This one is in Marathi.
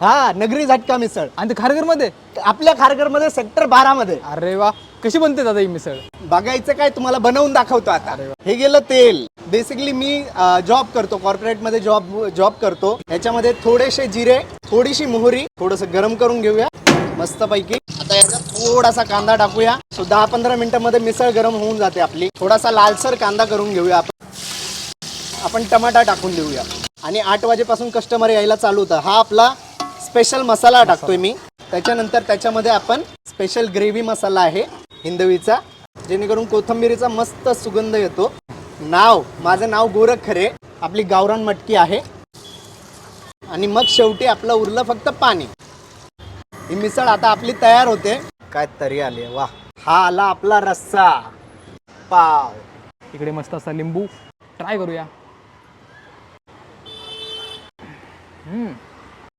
हा, नगरी झटका मिसळ. आणि ते खारघर मध्ये? आपल्या खारघरमध्ये सेक्टर 12 मध्ये. अरे वा, कशी बनते दादा ही मिसळ? बघायचं काय, तुम्हाला बनवून दाखवतो आता. हे गेलं तेल. बेसिकली मी जॉब करतो, कॉर्पोरेटमध्ये जॉब करतो. ह्याच्यामध्ये थोडेसे जिरे, थोडीशी मोहरी, थोडंसं गरम करून घेऊया मस्तपैकी. आता याच्यात थोडासा कांदा टाकूया. 10-15 मिनिटांमध्ये मिसळ गरम होऊन जाते आपली. थोडासा लालसर कांदा करून घेऊया आपण टमाटा टाकून देऊया. आणि 8 वाजेपासून कस्टमर यायला चालू होतं. हा आपला स्पेशल मसाला टाकतोय मी. त्याच्यानंतर त्याच्यामध्ये आपण स्पेशल ग्रेव्ही मसाला आहे हिंदवीचा, जेणेकरून कोथिंबीरीचा मस्त सुगंध येतो. माझं नाव गोरख खरे, आपली गावरान मटकी आहे. आणि मग शेवटी आपलं उरलं फक्त पाणी. ही मिसळ आता आपली तयार होते. काय तरी आली, वा. हा आला आपला रस्सा पाव. इकडे मस्त असा लिंबू. ट्राय करूया.